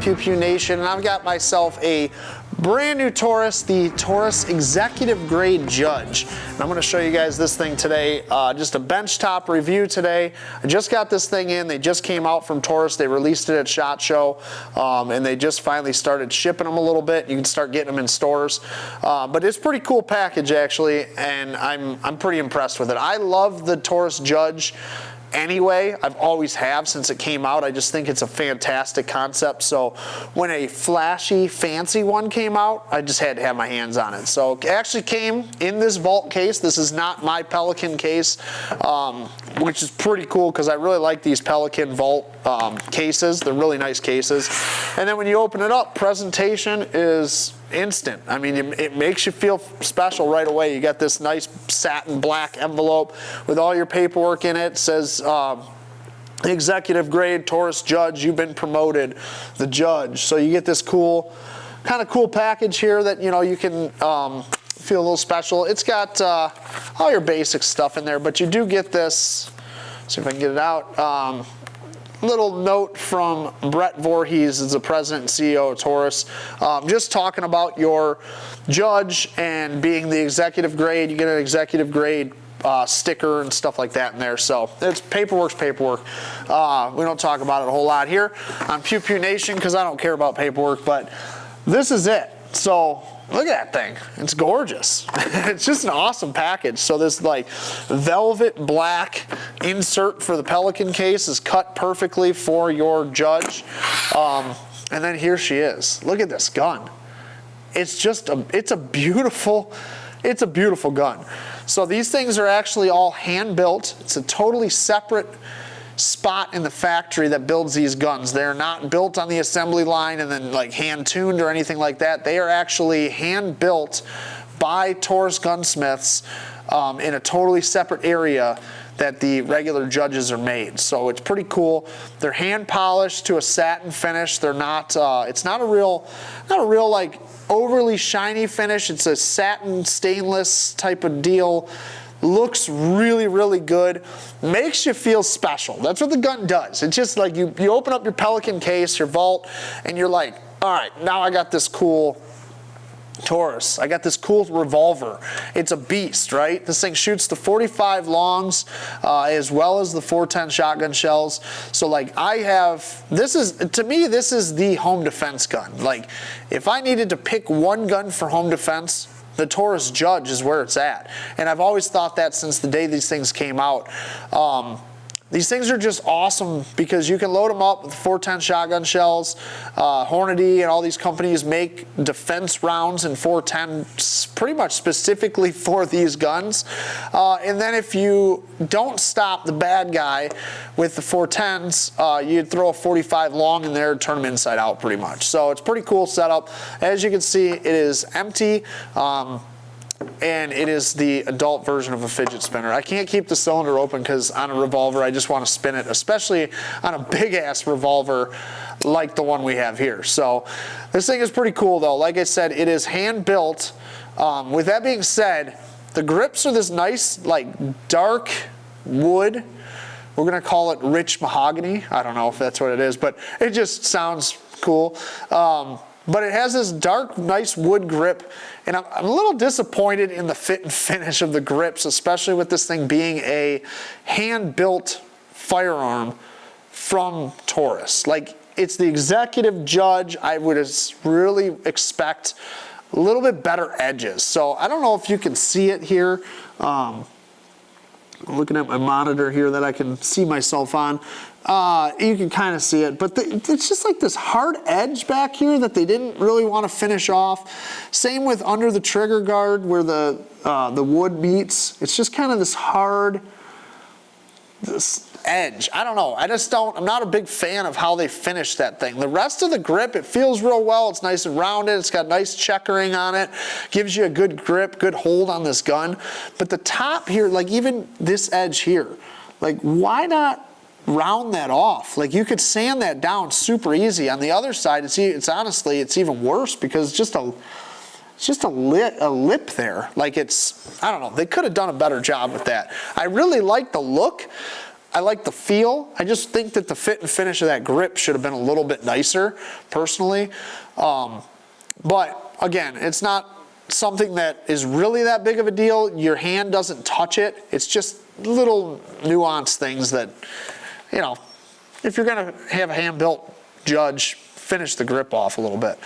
Pew Pew Nation, and I've got myself a brand new Taurus, the Taurus Executive Grade Judge. And I'm going to show you guys this thing today, just a benchtop review today. I just got this thing in. They just came out from Taurus. They released it at SHOT Show, and they just finally started shipping them a little bit. You can start getting them in stores. But it's a pretty cool package, actually, and I'm pretty impressed with it. I love the Taurus Judge anyway. I've always have since it came out. I just think it's a fantastic concept. So when a flashy, fancy one came out, I just had to have my hands on it. So it actually came in this vault case. This is not my Pelican case, which is pretty cool because I really like these Pelican vault cases. They're really nice cases. And then when you open it up, presentation is instant. I mean, it makes you feel special right away. You got this nice satin black envelope with all your paperwork in it. It says Executive Grade Taurus Judge, you've been promoted, the judge. So you get this cool, kind of cool package here that, you know, you can feel a little special. It's got all your basic stuff in there, but you do get this, see if I can get it out, little note from Brett Voorhees, is the president and CEO of Taurus, just talking about your judge and being the executive grade. You get an executive grade sticker and stuff like that in there. So it's paperwork's paperwork. We don't talk about it a whole lot here on Pew Pew Nation because I don't care about paperwork, but this is it. So look at that thing. It's gorgeous. It's just an awesome package. So this like velvet black insert for the Pelican case is cut perfectly for your judge. And then here she is. Look at this gun. It's just it's a beautiful gun. So these things are actually all hand built. It's a totally separate spot in the factory that builds these guns. They're not built on the assembly line and then like hand tuned or anything like that. They are actually hand built by Taurus gunsmiths in a totally separate area that the regular judges are made. So it's pretty cool. They're hand polished to a satin finish. They're not it's not a real like overly shiny finish. It's a satin stainless type of deal. Looks really, really good. Makes you feel special. That's what the gun does. It's just like you open up your Pelican case, your vault, and you're like, all right, now I got this cool Taurus. I got this cool revolver. It's a beast, right? This thing shoots the 45 longs as well as the 410 shotgun shells. So like I have, to me, this is the home defense gun. Like if I needed to pick one gun for home defense, the Taurus Judge is where it's at. And I've always thought that since the day these things came out. These things are just awesome because you can load them up with 410 shotgun shells. Hornady and all these companies make defense rounds in 410 pretty much specifically for these guns. And then if you don't stop the bad guy with the 410s, you'd throw a 45 long in there and turn them inside out pretty much. So it's a pretty cool setup. As you can see, it is empty. And it is the adult version of a fidget spinner. I can't keep the cylinder open because on a revolver I just want to spin it, especially on a big ass revolver like the one we have here. So this thing is pretty cool though. Like I said, it is hand built. With that being said, the grips are this nice like dark wood. We're gonna call it rich mahogany. I don't know if that's what it is, but it just sounds cool. But it has this dark, nice wood grip, and I'm a little disappointed in the fit and finish of the grips, especially with this thing being a hand-built firearm from Taurus. Like, it's the Executive Judge. I would really expect a little bit better edges. So I don't know if you can see it here. I'm looking at my monitor here that I can see myself on. You can kind of see it, but it's just like this hard edge back here that they didn't really want to finish off. Same with under the trigger guard where the wood meets. It's just kind of this hard edge. I don't know. I'm not a big fan of how they finished that thing. The rest of the grip, it feels real well. It's nice and rounded. It's got nice checkering on it. Gives you a good grip, good hold on this gun. But the top here, like even this edge here, like why not round that off? Like you could sand that down super easy. On the other side, it's honestly even worse because it's just a lip there. Like I don't know. They could have done a better job with that. I really like the look. I like the feel. I just think that the fit and finish of that grip should have been a little bit nicer, personally. But again, it's not something that is really that big of a deal. Your hand doesn't touch it. It's just little nuanced things that, you know, if you're gonna have a hand-built Judge, finish the grip off a little bit.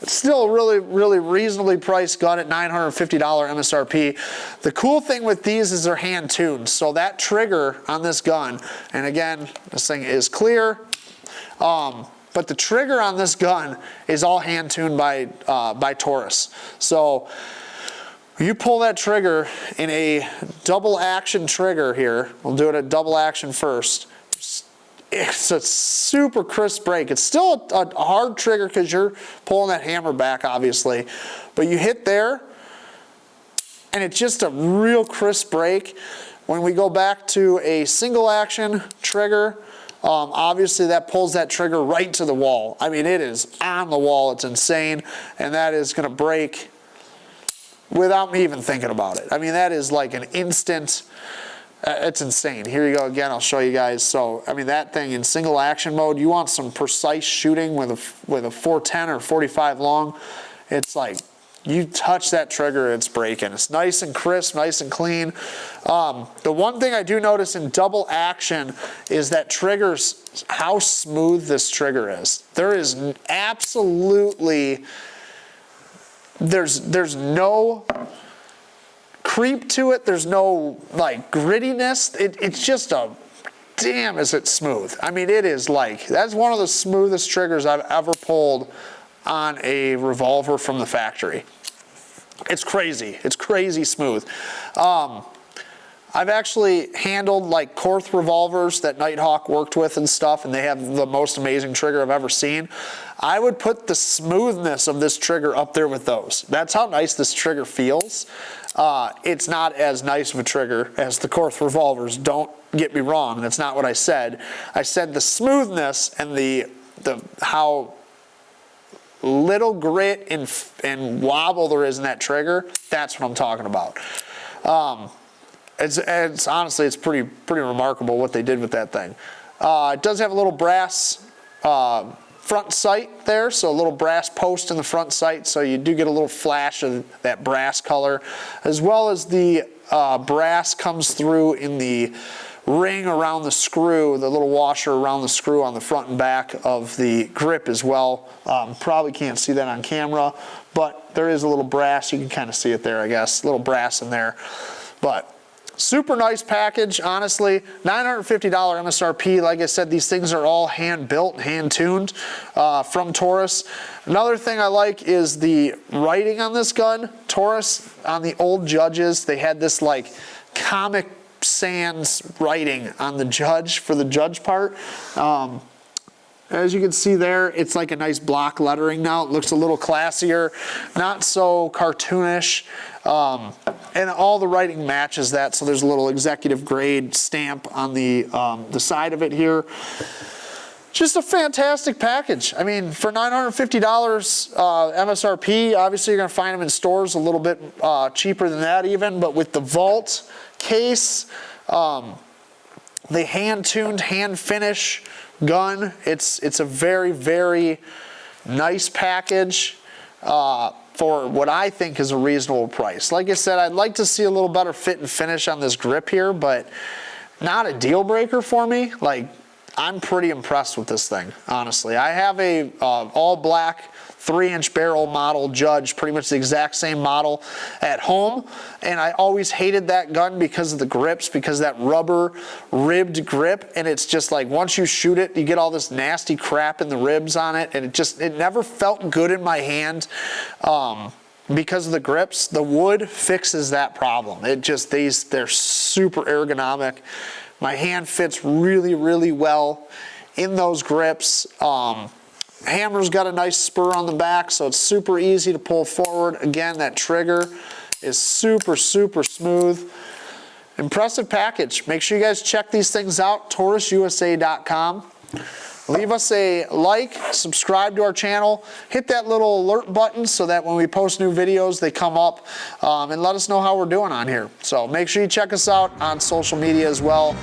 It's still a really, really reasonably priced gun at $950 MSRP. The cool thing with these is they're hand tuned. So that trigger on this gun, and again, this thing is clear, but the trigger on this gun is all hand tuned by Taurus. So you pull that trigger in a double action trigger here. We'll do it at double action first. It's a super crisp break. It's still a hard trigger because you're pulling that hammer back, obviously. But you hit there, and it's just a real crisp break. When we go back to a single action trigger, obviously that pulls that trigger right to the wall. I mean, it is on the wall. It's insane. And that is going to break without me even thinking about it. I mean, that is like an instant... it's insane. Here you go again. I'll show you guys. So, I mean, that thing in single action mode, you want some precise shooting with a 410 or 45 long. It's like you touch that trigger, it's breaking. It's nice and crisp, nice and clean. The one thing I do notice in double action is that triggers, how smooth this trigger is. There is absolutely, there's no creep to it. There's no like grittiness. It's just a damn is it smooth. I mean, it is like, that's one of the smoothest triggers I've ever pulled on a revolver from the factory. It's crazy. It's crazy smooth. I've actually handled like Korth revolvers that Nighthawk worked with and stuff, and they have the most amazing trigger I've ever seen. I would put the smoothness of this trigger up there with those. That's how nice this trigger feels. It's not as nice of a trigger as the Korth revolvers. Don't get me wrong. That's not what I said. I said the smoothness and the how little grit and wobble there is in that trigger. That's what I'm talking about. It's honestly, it's pretty remarkable what they did with that thing. It does have a little brass front sight there, so a little brass post in the front sight, so you do get a little flash of that brass color, as well as the brass comes through in the ring around the screw, the little washer around the screw on the front and back of the grip as well. Probably can't see that on camera, but there is a little brass. You can kind of see it there, I guess. A little brass in there. But super nice package, honestly. $950 MSRP. Like I said, these things are all hand-built, hand-tuned from Taurus. Another thing I like is the writing on this gun. Taurus, on the old Judges, they had this like Comic Sans writing on the Judge for the Judge part. As you can see there, it's like a nice block lettering now. It looks a little classier, not so cartoonish. And all the writing matches that, so there's a little executive grade stamp on the side of it here. Just a fantastic package. I mean, for $950 MSRP, obviously you're going to find them in stores a little bit cheaper than that even, but with the vault case, the hand-tuned, hand-finish gun, it's a very, very nice package for what I think is a reasonable price. Like I said, I'd like to see a little better fit and finish on this grip here, but not a deal breaker for me. Like, I'm pretty impressed with this thing, honestly. I have a all black 3-inch barrel model Judge, pretty much the exact same model at home, and I always hated that gun because of the grips, because of that rubber ribbed grip, and it's just like once you shoot it, you get all this nasty crap in the ribs on it, and it never felt good in my hand because of the grips. The wood fixes that problem. It just, they're super ergonomic. My hand fits really, really well in those grips. Hammer's got a nice spur on the back, so it's super easy to pull forward. Again, that trigger is super, super smooth. Impressive package. Make sure you guys check these things out, TaurusUSA.com. leave us a like, subscribe to our channel, hit that little alert button so that when we post new videos, they come up, and let us know how we're doing on here. So make sure you check us out on social media as well,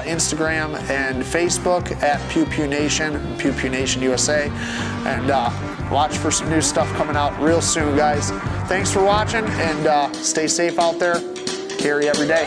Instagram and Facebook at Pew Pew Nation, Pew Pew Nation USA, and watch for some new stuff coming out real soon, guys. Thanks for watching, and stay safe out there. Carry every day.